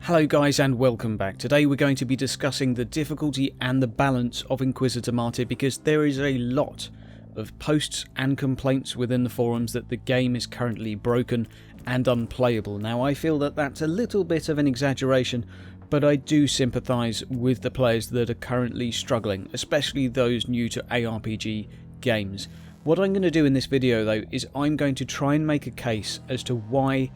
Hello guys and welcome back. Today we're going to be discussing the difficulty and the balance of Inquisitor Martyr because there is a lot of posts and complaints within the forums that the game is currently broken and unplayable. Now I feel that that's a little bit of an exaggeration, but I do sympathise with the players that are currently struggling, especially those new to ARPG games. What I'm going to do in this video though is I'm going to try and make a case as to why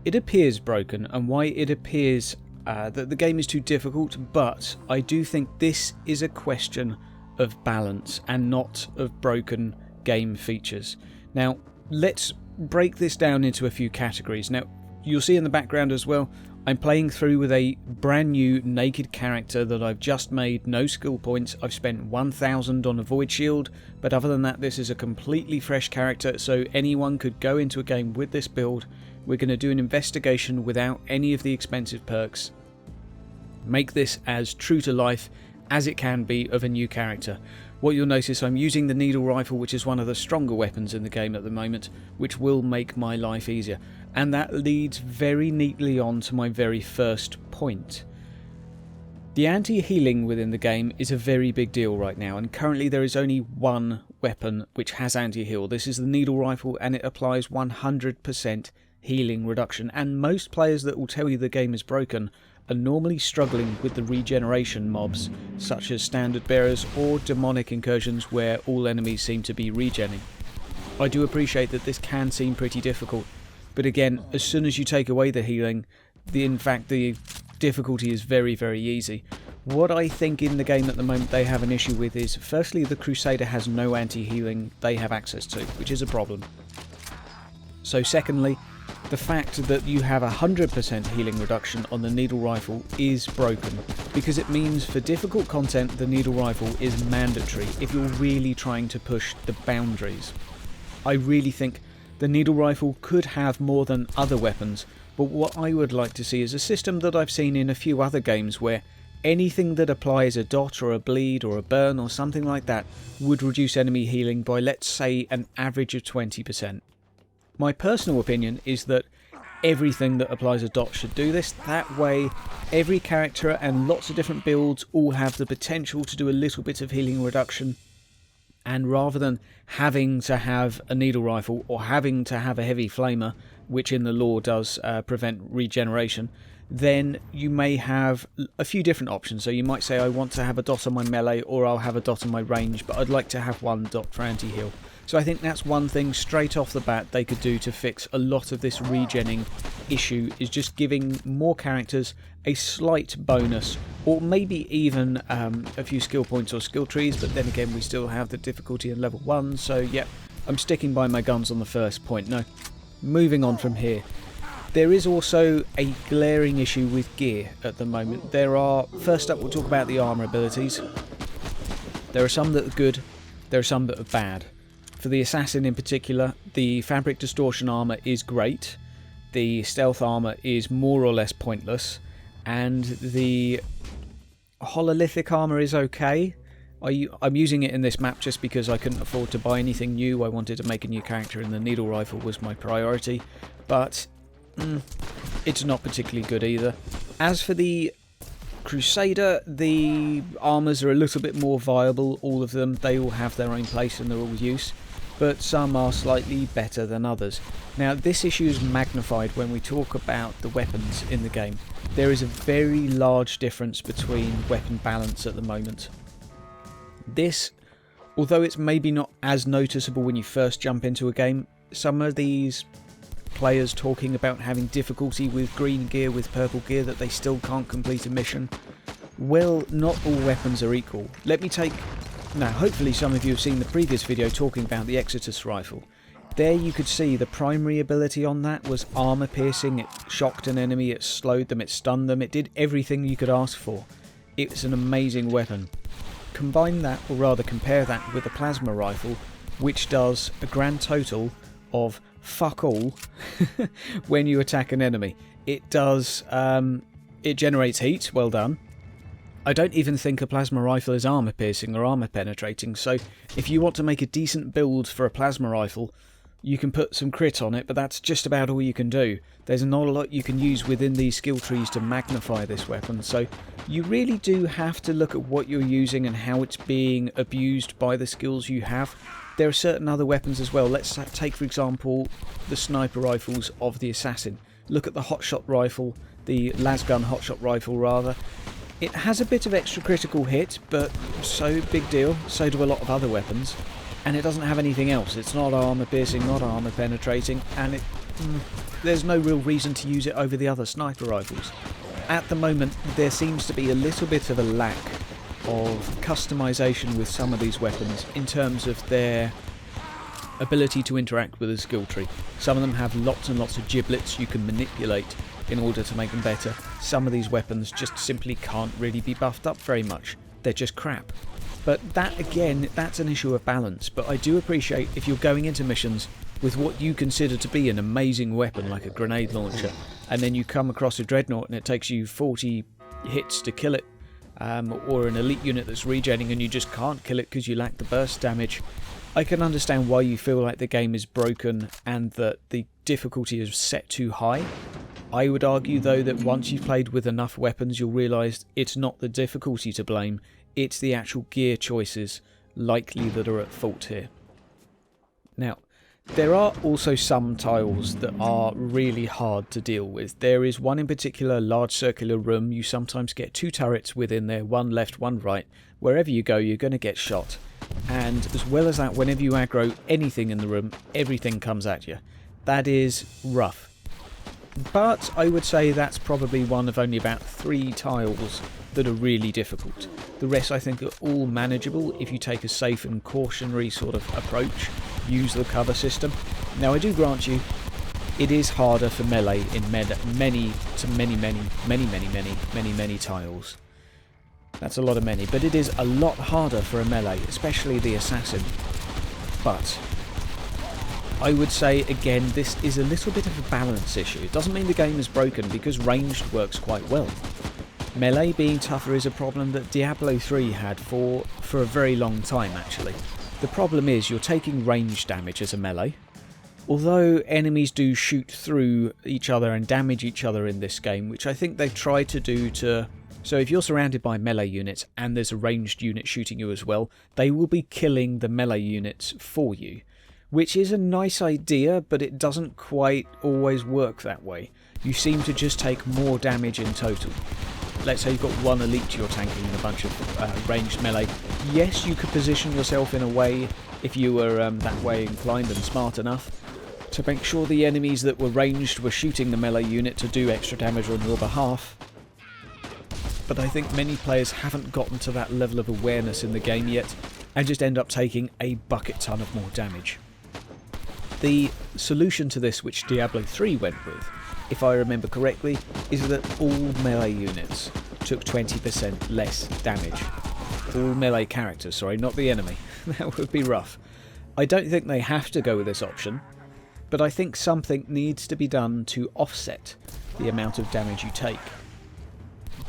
it appears broken and why it appears that the game is too difficult, but I do think this is a question of balance and not of broken game features. Now let's break this down into a few categories. Now you'll see in the background as well, I'm playing through with a brand new naked character that I've just made, no skill points. I've spent 1000 on a void shield, but other than that this is a completely fresh character, so anyone could go into a game with this build. We're going to do an investigation without any of the expensive perks. Make this as true to life as it can be of a new character. What you'll notice, I'm using the needle rifle, which is one of the stronger weapons in the game at the moment, which will make my life easier. And that leads very neatly on to my very first point. The anti-healing within the game is a very big deal right now, and currently there is only one weapon which has anti-heal. This is the needle rifle, and it applies 100% healing reduction, and most players that will tell you the game is broken are normally struggling with the regeneration mobs such as standard bearers or demonic incursions where all enemies seem to be regenning. I do appreciate that this can seem pretty difficult, but again, as soon as you take away the healing, in fact the difficulty is very easy. What I think in the game at the moment they have an issue with is, firstly, the Crusader has no anti-healing they have access to, which is a problem. So secondly, the fact that you have 100% healing reduction on the needle rifle is broken, because it means for difficult content the needle rifle is mandatory if you're really trying to push the boundaries. I really think the needle rifle could have more than other weapons, but what I would like to see is a system that I've seen in a few other games where anything that applies a dot or a bleed or a burn or something like that would reduce enemy healing by, let's say, an average of 20%. My personal opinion is that everything that applies a dot should do this. That way every character and lots of different builds all have the potential to do a little bit of healing reduction, and rather than having to have a needle rifle or having to have a heavy flamer, which in the lore does prevent regeneration, then you may have a few different options. So you might say, I want to have a dot on my melee, or I'll have a dot on my range, but I'd like to have one dot for anti-heal. So I think that's one thing straight off the bat they could do to fix a lot of this regenning issue, is just giving more characters a slight bonus, or maybe even a few skill points or skill trees, but then again we still have the difficulty in level 1, so yeah, I'm sticking by my guns on the first point. No, moving on from here. There is also a glaring issue with gear at the moment. First up we'll talk about the armour abilities. There are some that are good, there are some that are bad. For the assassin in particular, the fabric distortion armour is great, the stealth armour is more or less pointless, and the hololithic armour is okay. I'm using it in this map just because I couldn't afford to buy anything new. I wanted to make a new character and the needle rifle was my priority, but it's not particularly good either. As for the Crusader, the armours are a little bit more viable, all of them. They all have their own place and they're all use, but some are slightly better than others. Now this issue is magnified when we talk about the weapons in the game. There is a very large difference between weapon balance at the moment. This, although it's maybe not as noticeable when you first jump into a game, some of these players talking about having difficulty with green gear, with purple gear, that they still can't complete a mission. Well, not all weapons are equal. Now hopefully some of you have seen the previous video talking about the Exodus rifle. There you could see the primary ability on that was armour piercing. It shocked an enemy, it slowed them, it stunned them, it did everything you could ask for. It's an amazing weapon. Combine that, or rather compare that, with the plasma rifle, which does a grand total of fuck all when you attack an enemy. It does, it generates heat, well done. I don't even think a plasma rifle is armour piercing or armour penetrating, so if you want to make a decent build for a plasma rifle, You can put some crit on it, but that's just about all you can do. There's not a lot you can use within these skill trees to magnify this weapon, so you really do have to look at what you're using and how it's being abused by the skills you have. There are certain other weapons as well. Let's take, for example, the sniper rifles of the assassin. Look at the hotshot rifle, the lasgun hotshot rifle rather. It has a bit of extra critical hit, but so big deal, so do a lot of other weapons. And it doesn't have anything else. It's not armor piercing, not armor penetrating, and there's no real reason to use it over the other sniper rifles. At the moment, there seems to be a little bit of a lack of customization with some of these weapons in terms of their ability to interact with a skill tree. Some of them have lots and lots of giblets you can manipulate in order to make them better. Some of these weapons just simply can't really be buffed up very much. They're just crap. But that, again, that's an issue of balance. But I do appreciate if you're going into missions with what you consider to be an amazing weapon like a grenade launcher, and then you come across a dreadnought and it takes you 40 hits to kill it, or an elite unit that's regenning and you just can't kill it because you lack the burst damage. I can understand why you feel like the game is broken and that the difficulty is set too high. I would argue though that once you've played with enough weapons you'll realise it's not the difficulty to blame, it's the actual gear choices likely that are at fault here. Now, there are also some tiles that are really hard to deal with. There is one in particular, large circular room. You sometimes get two turrets within there, one left, one right. Wherever you go, you're going to get shot. And as well as that, whenever you aggro anything in the room, everything comes at you. That is rough. But I would say that's probably one of only about 3 tiles that are really difficult. The rest I think are all manageable if you take a safe and cautionary sort of approach, use the cover system. Now I do grant you, it is harder for melee in many tiles. That's a lot of many, but it is a lot harder for a melee, especially the assassin. But I would say, again, this is a little bit of a balance issue. It doesn't mean the game is broken, because ranged works quite well. Melee being tougher is a problem that Diablo 3 had for a very long time, actually. The problem is you're taking range damage as a melee. Although enemies do shoot through each other and damage each other in this game, which I think they've tried to do to... So if you're surrounded by melee units and there's a ranged unit shooting you as well, they will be killing the melee units for you. Which is a nice idea, but it doesn't quite always work that way. You seem to just take more damage in total. Let's say you've got one elite you're tanking and a bunch of ranged melee. Yes, you could position yourself in a way, if you were that way inclined and smart enough, to make sure the enemies that were ranged were shooting the melee unit to do extra damage on your behalf. But I think many players haven't gotten to that level of awareness in the game yet, and just end up taking a bucket ton of more damage. The solution to this, which Diablo 3 went with, if I remember correctly, is that all melee units took 20% less damage. All melee characters, sorry, not the enemy. That would be rough. I don't think they have to go with this option, but I think something needs to be done to offset the amount of damage you take.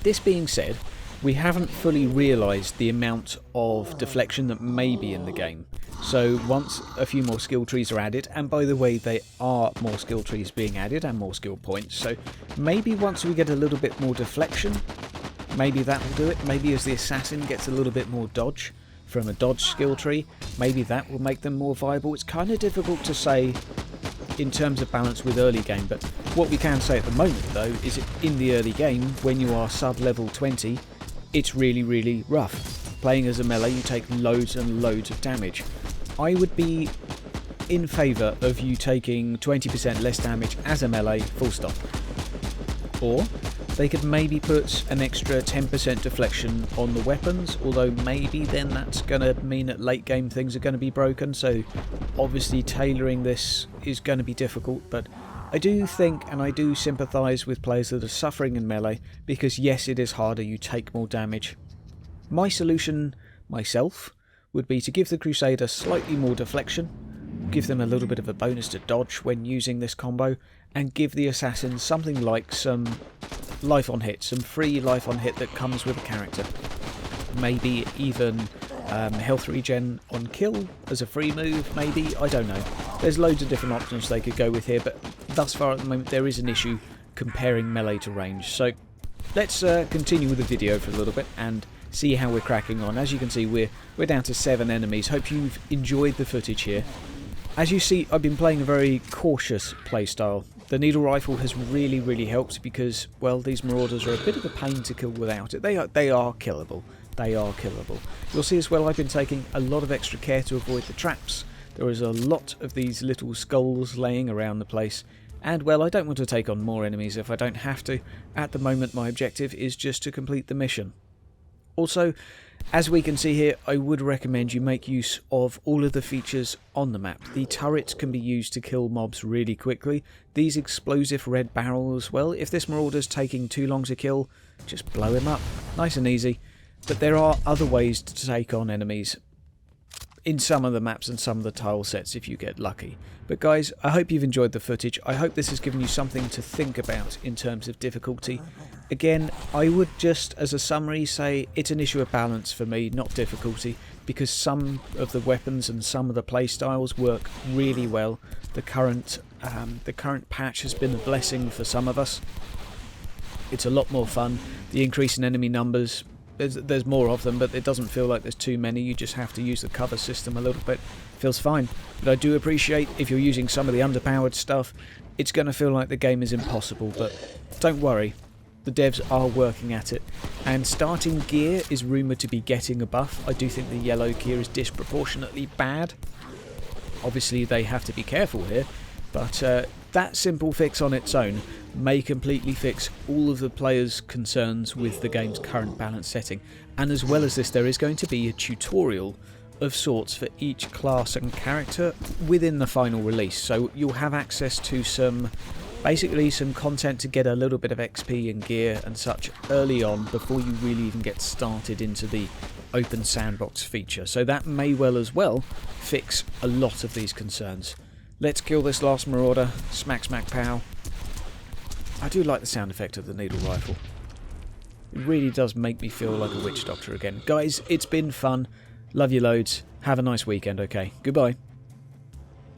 This being said, we haven't fully realised the amount of deflection that may be in the game. So once a few more skill trees are added, and by the way there are more skill trees being added and more skill points, so maybe once we get a little bit more deflection, maybe that will do it. Maybe as the assassin gets a little bit more dodge from a dodge skill tree, maybe that will make them more viable. It's kind of difficult to say in terms of balance with early game, but what we can say at the moment though is that in the early game, when you are sub level 20, it's really, really rough. Playing as a melee, you take loads and loads of damage. I would be in favour of you taking 20% less damage as a melee, full stop. Or they could maybe put an extra 10% deflection on the weapons, although maybe then that's going to mean at late game things are going to be broken, so obviously tailoring this is going to be difficult, but I do think and I do sympathise with players that are suffering in melee, because yes, it is harder, you take more damage. My solution, myself, would be to give the Crusader slightly more deflection, give them a little bit of a bonus to dodge when using this combo, and give the Assassin something like some life on hit, some free life on hit that comes with a character. Maybe even health regen on kill as a free move, maybe, I don't know. There's loads of different options they could go with here, but thus far at the moment there is an issue comparing melee to range. So let's continue with the video for a little bit and see how we're cracking on. As you can see, we're down to 7 enemies. Hope you've enjoyed the footage here. As you see, I've been playing a very cautious playstyle. The needle rifle has really helped because, well, these marauders are a bit of a pain to kill without it. They are killable. They are killable. You'll see as well I've been taking a lot of extra care to avoid the traps. There is a lot of these little skulls laying around the place. And, well, I don't want to take on more enemies if I don't have to. At the moment, my objective is just to complete the mission. Also, as we can see here, I would recommend you make use of all of the features on the map. The turrets can be used to kill mobs really quickly. These explosive red barrels, well, if this marauder's taking too long to kill, just blow him up. Nice and easy. But there are other ways to take on enemies in some of the maps and some of the tile sets if you get lucky. But guys, I hope you've enjoyed the footage. I hope this has given you something to think about in terms of difficulty. Again, I would just, as a summary, say it's an issue of balance for me, not difficulty, because some of the weapons and some of the playstyles work really well. The current patch has been a blessing for some of us. It's a lot more fun. The increase in enemy numbers, there's more of them, but it doesn't feel like there's too many. You just have to use the cover system a little bit. Feels fine. But I do appreciate if you're using some of the underpowered stuff, it's going to feel like the game is impossible, but don't worry. The devs are working at it, and starting gear is rumoured to be getting a buff. I do think the yellow gear is disproportionately bad. Obviously they have to be careful here, but that simple fix on its own may completely fix all of the players' concerns with the game's current balance setting. And as well as this, there is going to be a tutorial of sorts for each class and character within the final release, so you'll have access to basically some content to get a little bit of XP and gear and such early on before you really even get started into the open sandbox feature. So that may well as well fix a lot of these concerns. Let's kill this last marauder. Smack, smack, pow. I do like the sound effect of the needle rifle. It really does make me feel like a witch doctor again. Guys, it's been fun. Love you loads. Have a nice weekend, okay? Goodbye.